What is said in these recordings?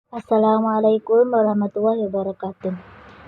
Assalamualaikum warahmatullahi wabarakatuh.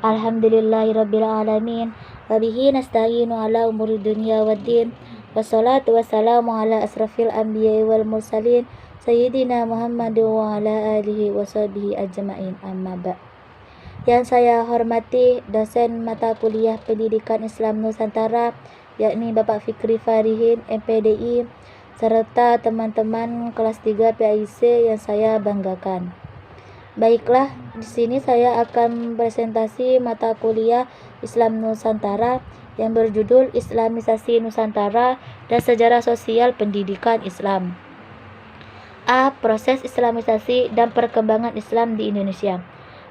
Alhamdulillahirabbil alamin. Wa bihi nasta'inu ala umuri dunya waddin. Wassalatu wassalamu ala asrafil anbiya'i wal mursalin sayyidina Muhammadin wa ala alihi wa sahbihi ajma'in. Amma ba'. Yang saya hormati dosen mata kuliah Pendidikan Islam Nusantara, yakni Bapak Fikri Farihin, MPDI, serta teman-teman kelas 3 PAIC yang saya banggakan. Baiklah, di sini saya akan presentasi mata kuliah Islam Nusantara yang berjudul Islamisasi Nusantara dan Sejarah Sosial Pendidikan Islam. A. Proses Islamisasi dan Perkembangan Islam di Indonesia.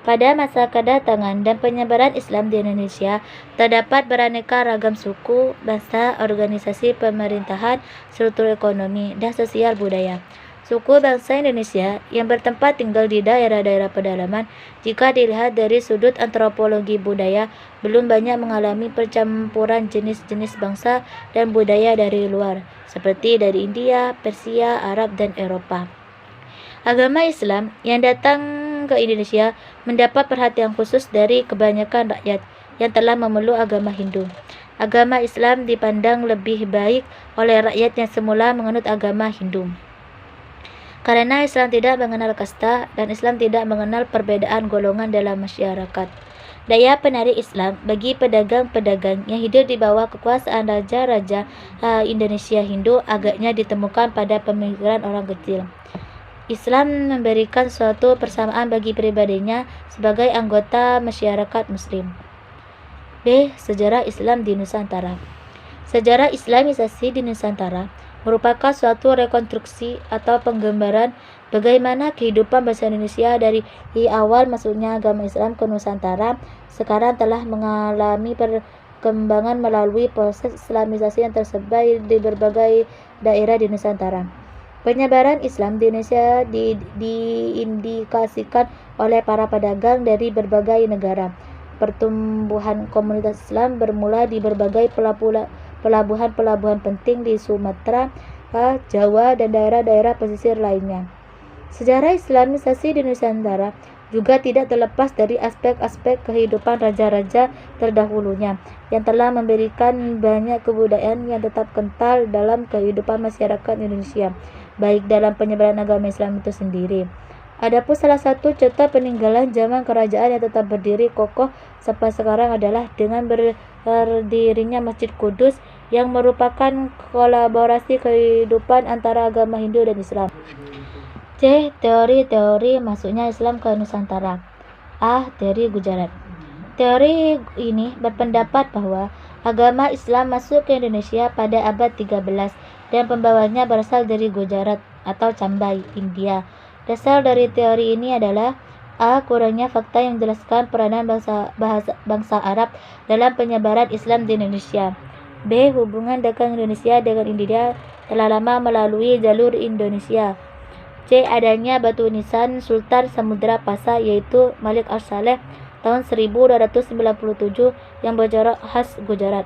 Pada masa kedatangan dan penyebaran Islam di Indonesia, terdapat beraneka ragam suku, bangsa, organisasi pemerintahan, struktur ekonomi, dan sosial budaya. Suku bangsa Indonesia yang bertempat tinggal di daerah-daerah pedalaman, jika dilihat dari sudut antropologi budaya, belum banyak mengalami percampuran jenis-jenis bangsa dan budaya dari luar, seperti dari India, Persia, Arab, dan Eropa. Agama Islam yang datang ke Indonesia mendapat perhatian khusus dari kebanyakan rakyat yang telah memeluk agama Hindu. Agama Islam dipandang lebih baik oleh rakyat yang semula menganut agama Hindu. Karena Islam tidak mengenal kasta dan Islam tidak mengenal perbedaan golongan dalam masyarakat. Daya penarik Islam bagi pedagang-pedagang yang hidup di bawah kekuasaan raja-raja Indonesia Hindu agaknya ditemukan pada pemikiran orang kecil. Islam memberikan suatu persamaan bagi pribadinya sebagai anggota masyarakat Muslim. B. Sejarah Islam di Nusantara. Sejarah Islamisasi di Nusantara merupakan suatu rekonstruksi atau penggambaran bagaimana kehidupan bangsa Indonesia dari awal masuknya agama Islam ke Nusantara sekarang telah mengalami perkembangan melalui proses Islamisasi yang tersebar di berbagai daerah di Nusantara. Penyebaran Islam di Indonesia diindikasikan oleh para pedagang dari berbagai negara. Pertumbuhan komunitas Islam bermula di berbagai pelabuhan-pelabuhan penting di Sumatera, Jawa, dan daerah-daerah pesisir lainnya. Sejarah Islamisasi di Nusantara juga tidak terlepas dari aspek-aspek kehidupan raja-raja terdahulunya yang telah memberikan banyak kebudayaan yang tetap kental dalam kehidupan masyarakat Indonesia, baik dalam penyebaran agama Islam itu sendiri. Adapun salah satu contoh peninggalan zaman kerajaan yang tetap berdiri kokoh sampai sekarang adalah dengan berdirinya Masjid Qudus yang merupakan kolaborasi kehidupan antara agama Hindu dan Islam. C. Teori-teori masuknya Islam ke Nusantara. A. Teori Gujarat. Teori ini berpendapat bahwa agama Islam masuk ke Indonesia pada abad 13 dan pembawanya berasal dari Gujarat atau Cambai, India. Dasar dari teori ini adalah A. Kurangnya fakta yang menjelaskan peranan bangsa Arab dalam penyebaran Islam di Indonesia. B. Hubungan dagang Indonesia dengan India telah lama melalui jalur Indonesia. C. Adanya batu nisan Sultan Samudra Pasa yaitu Malik Ar-Saleh tahun 1297 yang berjarak khas Gujarat.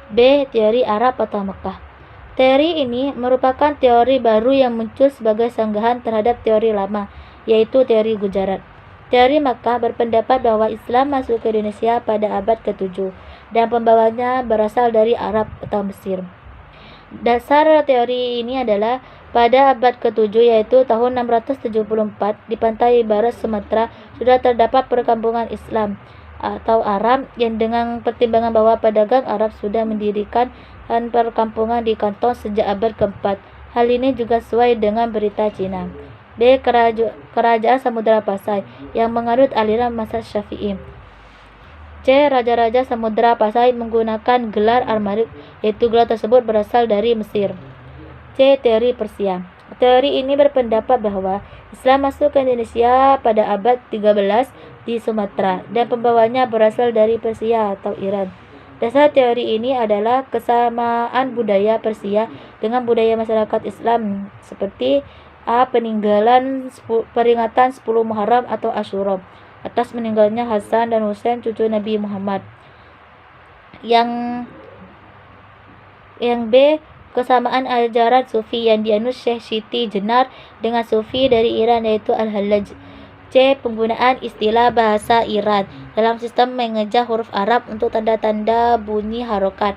B. Teori Arab atau Mekah. Teori ini merupakan teori baru yang muncul sebagai sanggahan terhadap teori lama, yaitu teori Gujarat. Teori Makkah berpendapat bahwa Islam masuk ke Indonesia pada abad ke-7 dan pembawanya berasal dari Arab atau Mesir. Dasar teori ini adalah pada abad ke-7 yaitu tahun 674 di pantai barat Sumatera sudah terdapat perkampungan Islam atau Arab yang dengan pertimbangan bahwa pedagang Arab sudah mendirikan perkampungan di kanton sejak abad ke-4. Hal ini juga sesuai dengan berita Cina. B. Kerajaan Samudra Pasai yang menganut aliran mazhab Syafi'i. C. Raja-raja Samudra Pasai menggunakan gelar Armarik, yaitu gelar tersebut berasal dari Mesir. C. Teori Persia. Teori ini berpendapat bahwa Islam masuk ke Indonesia pada abad 13 di Sumatera dan pembawanya berasal dari Persia atau Iran. Dasar teori ini adalah kesamaan budaya Persia dengan budaya masyarakat Islam seperti A. Peringatan 10 Muharram atau Asyura atas meninggalnya Hasan dan Husain cucu Nabi Muhammad. Yang B. Kesamaan ajaran Sufi yang dianut Syekh Siti Jenar dengan Sufi dari Iran yaitu Al-Hallaj. C. Penggunaan istilah bahasa Iran dalam sistem mengeja huruf Arab untuk tanda-tanda bunyi harokat.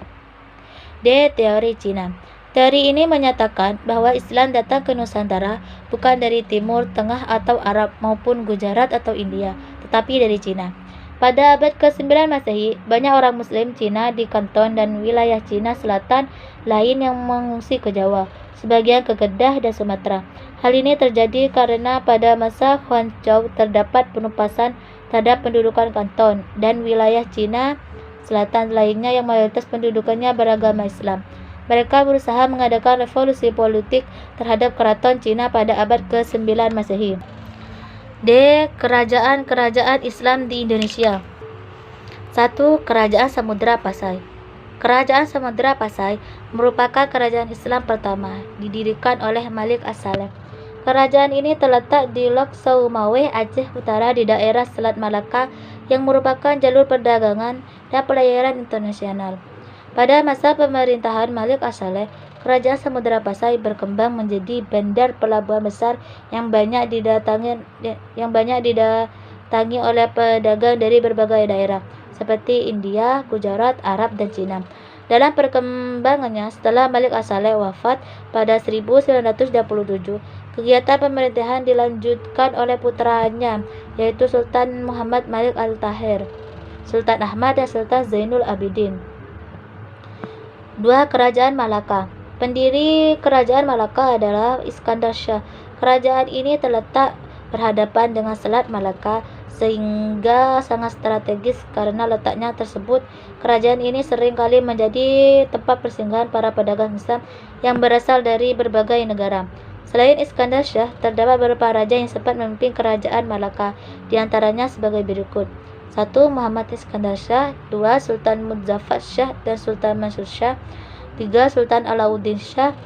D. Teori Cina. Teori ini menyatakan bahwa Islam datang ke Nusantara bukan dari Timur Tengah atau Arab maupun Gujarat atau India, tetapi dari Cina. Pada abad ke-9 Masehi, banyak orang Muslim Cina di Kanton dan wilayah Cina Selatan lain yang mengungsi ke Jawa, sebagian ke Kedah dan Sumatera. Hal ini terjadi karena pada masa Huan Chou terdapat penumpasan terhadap pendudukan Kanton dan wilayah Cina Selatan lainnya yang mayoritas pendudukannya beragama Islam. Mereka berusaha mengadakan revolusi politik terhadap keraton Cina pada abad ke-9 Masehi. D. Kerajaan-kerajaan Islam di Indonesia. 1. Kerajaan Samudra Pasai. Kerajaan Samudra Pasai merupakan kerajaan Islam pertama, didirikan oleh Malik As-Saleh. Kerajaan ini terletak di Lok Saumawe, Aceh Utara di daerah Selat Malaka yang merupakan jalur perdagangan dan pelayaran internasional. Pada masa pemerintahan Malik As-Saleh, kerajaan Samudra Pasai berkembang menjadi bandar pelabuhan besar yang banyak didatangi oleh pedagang dari berbagai daerah seperti India, Gujarat, Arab, dan Cina. Dalam perkembangannya setelah Malik As-Saleh wafat pada 1927, kegiatan pemerintahan dilanjutkan oleh putranya, yaitu Sultan Muhammad Malik Al-Tahir, Sultan Ahmad, dan Sultan Zainul Abidin. 2. Kerajaan Malaka. Pendiri Kerajaan Malaka adalah Iskandar Shah. Kerajaan ini terletak berhadapan dengan Selat Malaka sehingga sangat strategis karena letaknya tersebut. Kerajaan ini sering kali menjadi tempat persinggahan para pedagang Islam yang berasal dari berbagai negara. Selain Iskandar Shah, terdapat beberapa raja yang sempat memimpin Kerajaan Malaka, di antaranya sebagai berikut. 1. Muhammad Iskandar Shah. 2. Sultan Muzaffar Shah dan Sultan Mansur Shah. 3. Sultan Alauddin Shah.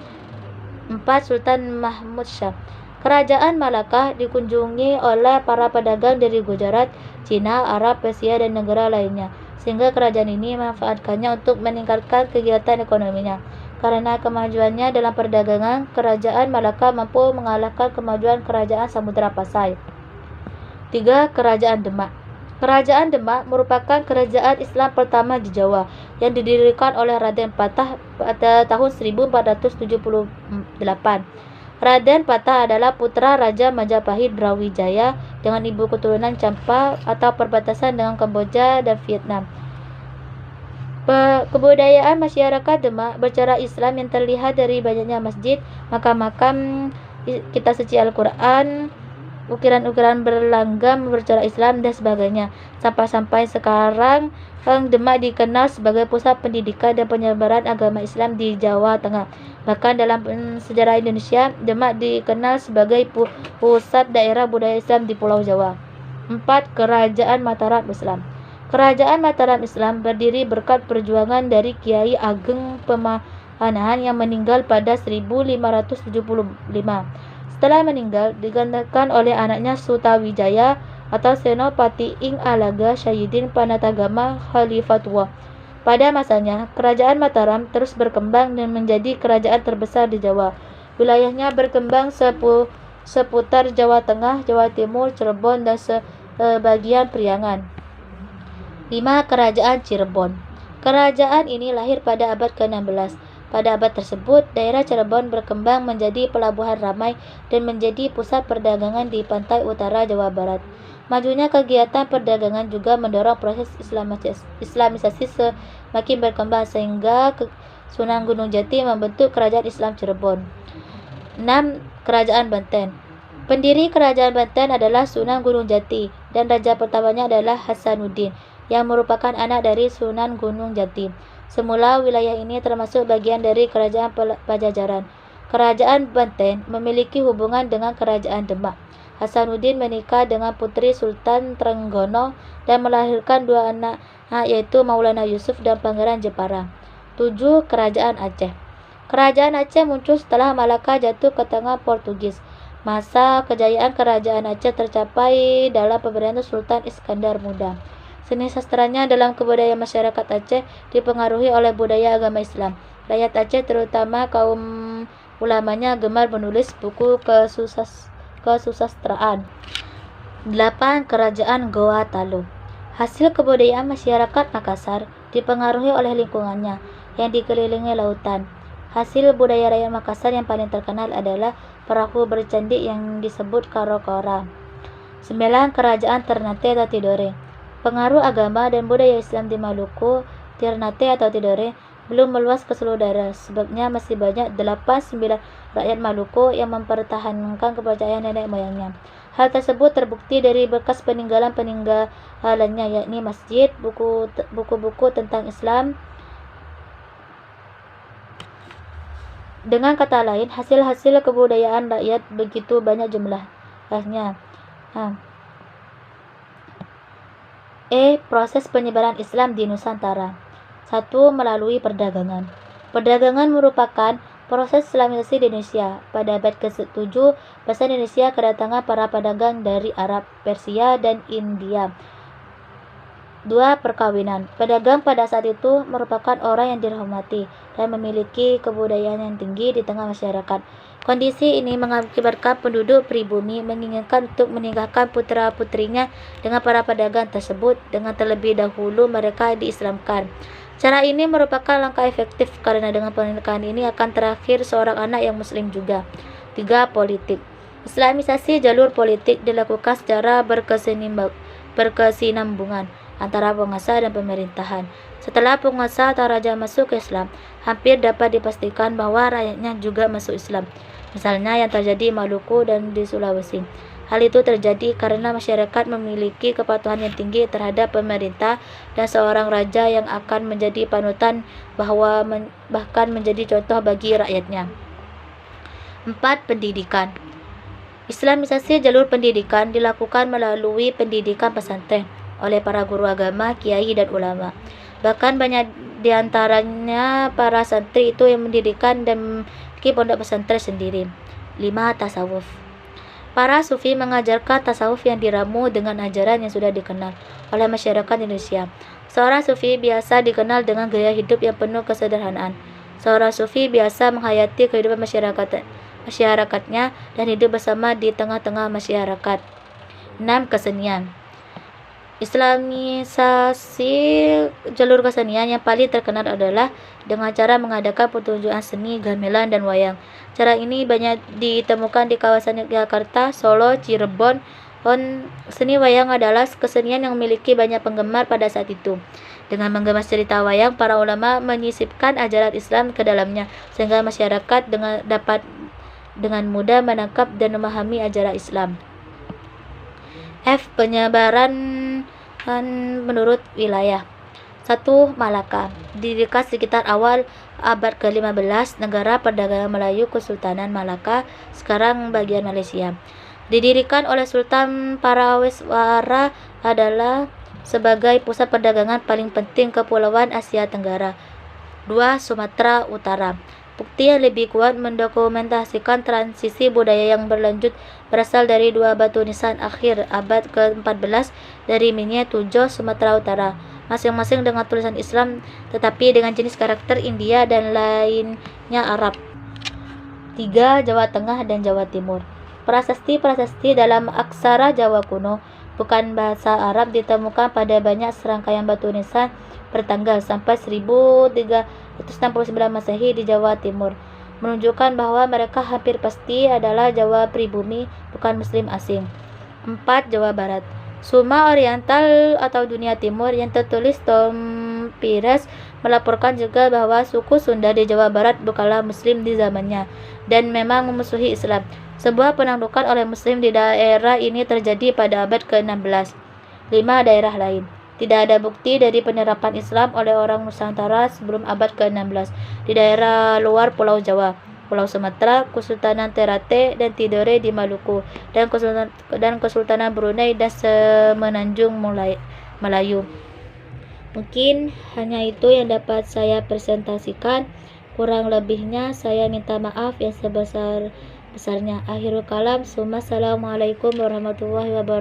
4. Sultan Mahmud Shah. Kerajaan Malaka dikunjungi oleh para pedagang dari Gujarat, Cina, Arab, Persia, dan negara lainnya, sehingga kerajaan ini memanfaatkannya untuk meningkatkan kegiatan ekonominya. Karena kemajuannya dalam perdagangan, Kerajaan Malaka mampu mengalahkan kemajuan Kerajaan Samudra Pasai. 3. Kerajaan Demak. Kerajaan Demak merupakan kerajaan Islam pertama di Jawa yang didirikan oleh Raden Patah pada tahun 1478. Raden Patah adalah putra Raja Majapahit Brawijaya dengan ibu keturunan Champa atau perbatasan dengan Kamboja dan Vietnam. Kebudayaan masyarakat Demak bercara Islam yang terlihat dari banyaknya masjid, makam-makam, kitab suci Al-Quran, ukiran-ukiran berlanggam bercara Islam, dan sebagainya. Sampai sekarang, Demak dikenal sebagai pusat pendidikan dan penyebaran agama Islam di Jawa Tengah. Bahkan dalam sejarah Indonesia, Demak dikenal sebagai pusat daerah budaya Islam di Pulau Jawa. 4. Kerajaan Mataram Islam. Kerajaan Mataram Islam berdiri berkat perjuangan dari Kiai Ageng Pemanahan yang meninggal pada 1575. Setelah meninggal, digantikan oleh anaknya Sutawijaya atau Senopati Ing Alaga Syahidin Panatagama Khalifatullah. Pada masanya, Kerajaan Mataram terus berkembang dan menjadi kerajaan terbesar di Jawa. Wilayahnya berkembang seputar Jawa Tengah, Jawa Timur, Cirebon, dan sebagian Priangan. 5. Kerajaan Cirebon. Kerajaan ini lahir pada abad ke-16. Pada abad tersebut, daerah Cirebon berkembang menjadi pelabuhan ramai dan menjadi pusat perdagangan di pantai utara Jawa Barat. Majunya kegiatan perdagangan juga mendorong proses Islamisasi semakin berkembang sehingga Sunan Gunung Jati membentuk Kerajaan Islam Cirebon. 6. Kerajaan Banten. Pendiri Kerajaan Banten adalah Sunan Gunung Jati dan raja pertamanya adalah Hasanuddin yang merupakan anak dari Sunan Gunung Jati. Semula wilayah ini termasuk bagian dari Kerajaan Pajajaran. Kerajaan Banten memiliki hubungan dengan Kerajaan Demak. Hasanuddin menikah dengan putri Sultan Trenggono dan melahirkan 2 anak, yaitu Maulana Yusuf dan Pangeran Jepara. 7. Kerajaan Aceh. Kerajaan Aceh muncul setelah Malaka jatuh ke tangan Portugis. Masa kejayaan Kerajaan Aceh tercapai dalam pemerintahan Sultan Iskandar Muda. Seni sastranya dalam kebudayaan masyarakat Aceh dipengaruhi oleh budaya agama Islam. Rakyat Aceh, terutama kaum ulamanya, gemar menulis buku kesusastraan. 8. Kerajaan Goa Talu. Hasil kebudayaan masyarakat Makassar dipengaruhi oleh lingkungannya yang dikelilingi lautan. Hasil budaya rakyat Makassar yang paling terkenal adalah perahu bercandi yang disebut Karo-Kora. 9. Kerajaan Ternate atau Tidore. Pengaruh agama dan budaya Islam di Maluku, Ternate atau Tidore belum meluas ke seluruh daerah. Sebabnya masih banyak 8-9 rakyat Maluku yang mempertahankan kepercayaan nenek moyangnya. Hal tersebut terbukti dari bekas peninggalannya, yakni masjid, buku-buku tentang Islam. Dengan kata lain, hasil-hasil kebudayaan rakyat begitu banyak jumlahnya. Proses penyebaran Islam di Nusantara. 1. Melalui perdagangan. Perdagangan merupakan proses Islamisasi di Indonesia. Pada abad ke-7, bahasa Indonesia kedatangan para pedagang dari Arab, Persia, dan India. 2. Perkawinan. Pedagang pada saat itu merupakan orang yang dihormati dan memiliki kebudayaan yang tinggi di tengah masyarakat. Kondisi ini mengakibatkan penduduk pribumi menginginkan untuk meninggalkan putra-putrinya dengan para pedagang tersebut dengan terlebih dahulu mereka diislamkan. Cara ini merupakan langkah efektif karena dengan pernikahan ini akan terakhir seorang anak yang muslim juga. 3. Politik. Islamisasi jalur politik dilakukan secara berkesinambungan antara penguasa dan pemerintahan. Setelah penguasa atau raja masuk ke Islam, hampir dapat dipastikan bahwa rakyatnya juga masuk Islam. Misalnya yang terjadi di Maluku dan di Sulawesi. Hal itu terjadi karena masyarakat memiliki kepatuhan yang tinggi terhadap pemerintah dan seorang raja yang akan menjadi panutan bahkan menjadi contoh bagi rakyatnya. 4. Pendidikan. Islamisasi jalur pendidikan dilakukan melalui pendidikan pesantren oleh para guru agama, kiai, dan ulama. Bahkan banyak diantaranya para santri itu yang mendirikan dan memiliki pondok pesantren sendiri. 5. Tasawuf. Para sufi mengajarkan tasawuf yang diramu dengan ajaran yang sudah dikenal oleh masyarakat Indonesia. Seorang sufi biasa dikenal dengan gaya hidup yang penuh kesederhanaan. Seorang sufi biasa menghayati kehidupan masyarakatnya dan hidup bersama di tengah-tengah masyarakat. 6. Kesenian. Islamisasi jalur kesenian yang paling terkenal adalah dengan cara mengadakan pertunjukan seni, gamelan, dan wayang. Cara ini banyak ditemukan di kawasan Yogyakarta, Solo, Cirebon. Seni wayang adalah kesenian yang memiliki banyak penggemar pada saat itu. Dengan mengemas cerita wayang, para ulama menyisipkan ajaran Islam ke dalamnya, sehingga masyarakat dapat dengan mudah menangkap dan memahami ajaran Islam. Penyebaran menurut wilayah. 1. Malaka. Didirikan sekitar awal abad ke-15, negara perdagangan Melayu Kesultanan Malaka, sekarang bagian Malaysia. Didirikan oleh Sultan Paraweswara adalah sebagai pusat perdagangan paling penting kepulauan Asia Tenggara. 2. Sumatera Utara. Bukti yang lebih kuat mendokumentasikan transisi budaya yang berlanjut berasal dari dua batu nisan akhir abad ke-14 dari Minya Tujuh, Sumatera Utara, masing-masing dengan tulisan Islam tetapi dengan jenis karakter India dan lainnya Arab. 3. Jawa Tengah dan Jawa Timur. Prasasti dalam aksara Jawa kuno bukan bahasa Arab ditemukan pada banyak serangkaian batu nisan bertanggal sampai 1369 Masehi di Jawa Timur, menunjukkan bahwa mereka hampir pasti adalah Jawa pribumi, bukan muslim asing. 4. Jawa Barat. Suma Oriental atau Dunia Timur yang tertulis Tom Pires melaporkan juga bahwa suku Sunda di Jawa Barat bukanlah muslim di zamannya dan memang memusuhi Islam. Sebuah penaklukan oleh muslim di daerah ini terjadi pada abad ke-16. 5. Daerah lain. Tidak ada bukti dari penerapan Islam oleh orang Nusantara sebelum abad ke-16 di daerah luar Pulau Jawa, Pulau Sumatera, Kesultanan Ternate dan Tidore di Maluku, dan Kesultanan Brunei dan Semenanjung Melayu. Mungkin hanya itu yang dapat saya presentasikan. Kurang lebihnya saya minta maaf yang sebesar-besarnya. Akhirul kalam. Assalamualaikum warahmatullahi wabarakatuh.